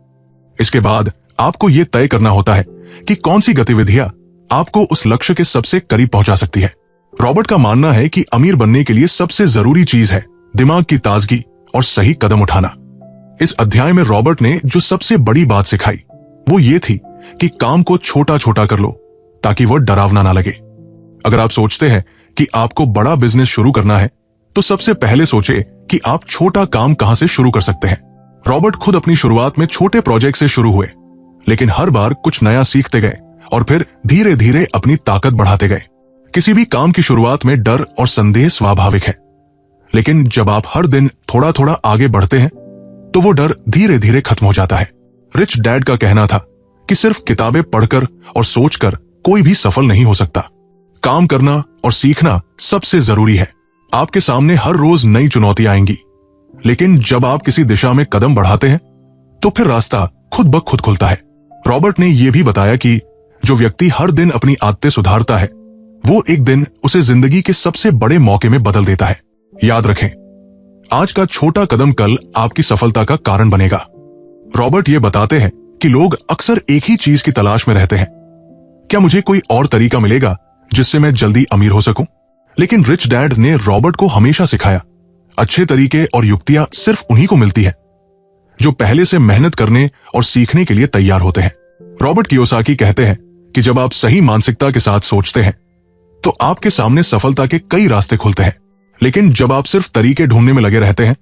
इसके बाद आपको यह तय करना होता है कि कौन सी गतिविधियां आपको उस लक्ष्य के सबसे करीब पहुंचा सकती है। रॉबर्ट का मानना है कि अमीर बनने के लिए सबसे जरूरी चीज है दिमाग की ताजगी और सही कदम उठाना। इस अध्याय में रॉबर्ट ने जो सबसे बड़ी बात सिखाई वो ये थी कि काम को छोटा छोटा कर लो ताकि वो डरावना ना लगे। अगर आप सोचते हैं कि आपको बड़ा बिजनेस शुरू करना है तो सबसे पहले सोचे कि आप छोटा काम कहां से शुरू कर सकते हैं। रॉबर्ट खुद अपनी शुरुआत में छोटे प्रोजेक्ट से शुरू हुए, लेकिन हर बार कुछ नया सीखते गए और फिर धीरे धीरे अपनी ताकत बढ़ाते गए। किसी भी काम की शुरुआत में डर और संदेह स्वाभाविक है, लेकिन जब आप हर दिन थोड़ा थोड़ा आगे बढ़ते हैं तो वो डर धीरे धीरे खत्म हो जाता है। रिच डैड का कहना था कि सिर्फ किताबें पढ़कर और सोचकर कोई भी सफल नहीं हो सकता। काम करना और सीखना सबसे जरूरी है। आपके सामने हर रोज नई चुनौतियां आएंगी, लेकिन जब आप किसी दिशा में कदम बढ़ाते हैं तो फिर रास्ता खुद ब खुद खुलता है। रॉबर्ट ने यह भी बताया कि जो व्यक्ति हर दिन अपनी आदतें सुधारता है वो एक दिन उसे जिंदगी के सबसे बड़े मौके में बदल देता है। याद रखें, आज का छोटा कदम कल आपकी सफलता का कारण बनेगा। रॉबर्ट ये बताते हैं कि लोग अक्सर एक ही चीज की तलाश में रहते हैं, क्या मुझे कोई और तरीका मिलेगा जिससे मैं जल्दी अमीर हो सकूं? लेकिन रिच डैड ने रॉबर्ट को हमेशा सिखाया, अच्छे तरीके और युक्तियां सिर्फ उन्हीं को मिलती हैं जो पहले से मेहनत करने और सीखने के लिए तैयार होते हैं। रॉबर्ट कियोसाकी कहते हैं कि जब आप सही मानसिकता के साथ सोचते हैं तो आपके सामने सफलता के कई रास्ते खुलते हैं, लेकिन जब आप सिर्फ तरीके ढूंढने में लगे रहते हैं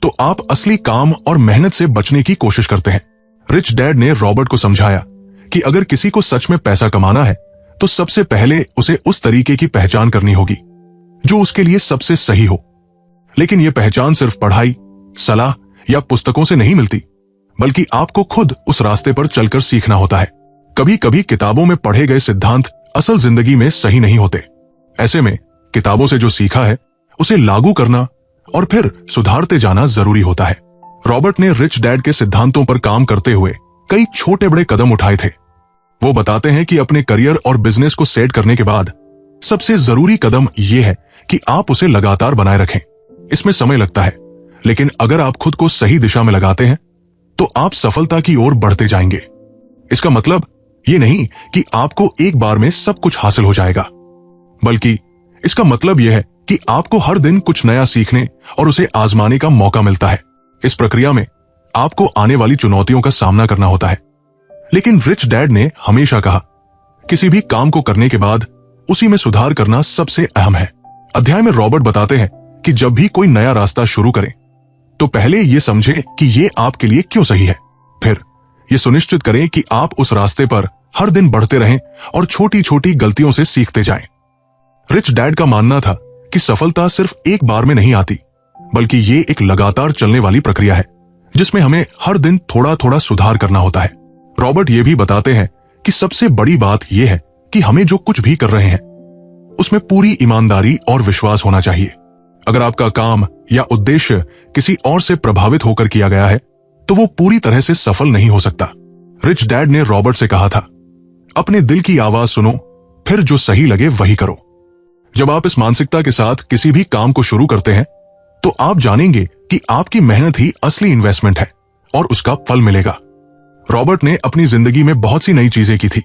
तो आप असली काम और मेहनत से बचने की कोशिश करते हैं। रिच डैड ने रॉबर्ट को समझाया कि अगर किसी को सच में पैसा कमाना है तो सबसे पहले उसे उस तरीके की पहचान करनी होगी जो उसके लिए सबसे सही हो। लेकिन यह पहचान सिर्फ पढ़ाई, सलाह या पुस्तकों से नहीं मिलती, बल्कि आपको खुद उस रास्ते पर चलकर सीखना होता है। कभी कभी किताबों में पढ़े गए सिद्धांत असल जिंदगी में सही नहीं होते। ऐसे में किताबों से जो सीखा है उसे लागू करना और फिर सुधारते जाना जरूरी होता है। रॉबर्ट ने रिच डैड के सिद्धांतों पर काम करते हुए कई छोटे बड़े कदम उठाए थे। वो बताते हैं कि अपने करियर और बिजनेस को सेट करने के बाद सबसे जरूरी कदम यह है कि आप उसे लगातार बनाए रखें। इसमें समय लगता है, लेकिन अगर आप खुद को सही दिशा में लगाते हैं तो आप सफलता की ओर बढ़ते जाएंगे। इसका मतलब ये नहीं कि आपको एक बार में सब कुछ हासिल हो जाएगा, बल्कि इसका मतलब यह है कि आपको हर दिन कुछ नया सीखने और उसे आजमाने का मौका मिलता है। इस प्रक्रिया में आपको आने वाली चुनौतियों का सामना करना होता है, लेकिन रिच डैड ने हमेशा कहा, किसी भी काम को करने के बाद उसी में सुधार करना सबसे अहम है। अध्याय में रॉबर्ट बताते हैं कि जब भी कोई नया रास्ता शुरू करें तो पहले ये समझें कि ये आपके लिए क्यों सही है। फिर ये सुनिश्चित करें कि आप उस रास्ते पर हर दिन बढ़ते रहें और छोटी छोटी गलतियों से सीखते जाएं। रिच डैड का मानना था कि सफलता सिर्फ एक बार में नहीं आती, बल्कि ये एक लगातार चलने वाली प्रक्रिया है जिसमें हमें हर दिन थोड़ा थोड़ा सुधार करना होता है। रॉबर्ट ये भी बताते हैं कि सबसे बड़ी बात यह है कि हमें जो कुछ भी कर रहे हैं उसमें पूरी ईमानदारी और विश्वास होना चाहिए। अगर आपका काम या उद्देश्य किसी और से प्रभावित होकर किया गया है तो वो पूरी तरह से सफल नहीं हो सकता। रिच डैड ने रॉबर्ट से कहा था, अपने दिल की आवाज सुनो, फिर जो सही लगे वही करो। जब आप इस मानसिकता के साथ किसी भी काम को शुरू करते हैं तो आप जानेंगे कि आपकी मेहनत ही असली इन्वेस्टमेंट है और उसका फल मिलेगा। रॉबर्ट ने अपनी जिंदगी में बहुत सी नई चीजें की थी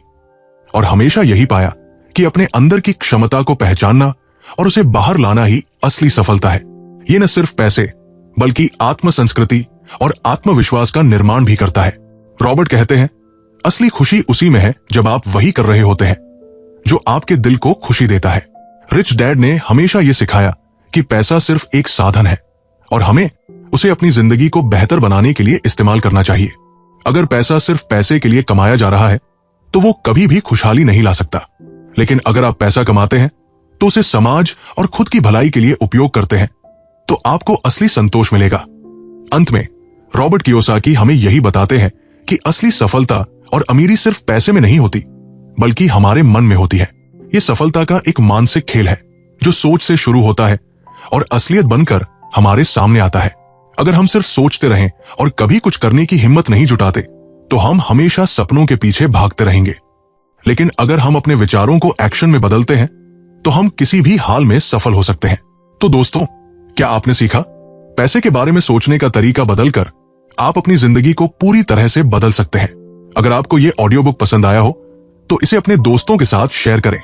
और हमेशा यही पाया कि अपने अंदर की क्षमता को पहचानना और उसे बाहर लाना ही असली सफलता है। ये न सिर्फ पैसे बल्कि आत्म संस्कृति और आत्मविश्वास का निर्माण भी करता है। रॉबर्ट कहते हैं, असली खुशी उसी में है जब आप वही कर रहे होते हैं जो आपके दिल को खुशी देता है। रिच डैड ने हमेशा यह सिखाया कि पैसा सिर्फ एक साधन है और हमें उसे अपनी जिंदगी को बेहतर बनाने के लिए इस्तेमाल करना चाहिए। अगर पैसा सिर्फ पैसे के लिए कमाया जा रहा है तो वो कभी भी खुशहाली नहीं ला सकता। लेकिन अगर आप पैसा कमाते हैं तो उसे समाज और खुद की भलाई के लिए उपयोग करते हैं तो आपको असली संतोष मिलेगा। अंत में रॉबर्ट कियोसाकी हमें यही बताते हैं कि असली सफलता और अमीरी सिर्फ पैसे में नहीं होती बल्कि हमारे मन में होती है। ये सफलता का एक मानसिक खेल है जो सोच से शुरू होता है और असलियत बनकर हमारे सामने आता है। अगर हम सिर्फ सोचते रहें और कभी कुछ करने की हिम्मत नहीं जुटाते तो हम हमेशा सपनों के पीछे भागते रहेंगे। लेकिन अगर हम अपने विचारों को एक्शन में बदलते हैं तो हम किसी भी हाल में सफल हो सकते हैं। तो दोस्तों, क्या आपने सीखा? पैसे के बारे में सोचने का तरीका बदलकर आप अपनी जिंदगी को पूरी तरह से बदल सकते हैं। अगर आपको ये ऑडियो बुक पसंद आया हो तो इसे अपने दोस्तों के साथ शेयर करें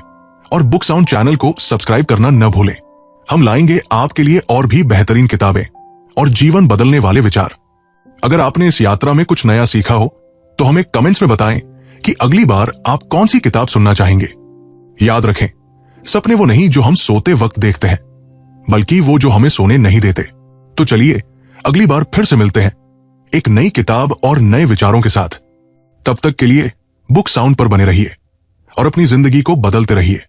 और बुक साउंड चैनल को सब्सक्राइब करना न भूलें। हम लाएंगे आपके लिए और भी बेहतरीन किताबें और जीवन बदलने वाले विचार। अगर आपने इस यात्रा में कुछ नया सीखा हो तो हमें कमेंट्स में बताएं कि अगली बार आप कौन सी किताब सुनना चाहेंगे। याद रखें, सपने वो नहीं जो हम सोते वक्त देखते हैं बल्कि वो जो हमें सोने नहीं देते। तो चलिए अगली बार फिर से मिलते हैं एक नई किताब और नए विचारों के साथ। तब तक के लिए बुक साउंड पर बने रहिए और अपनी जिंदगी को बदलते रहिए।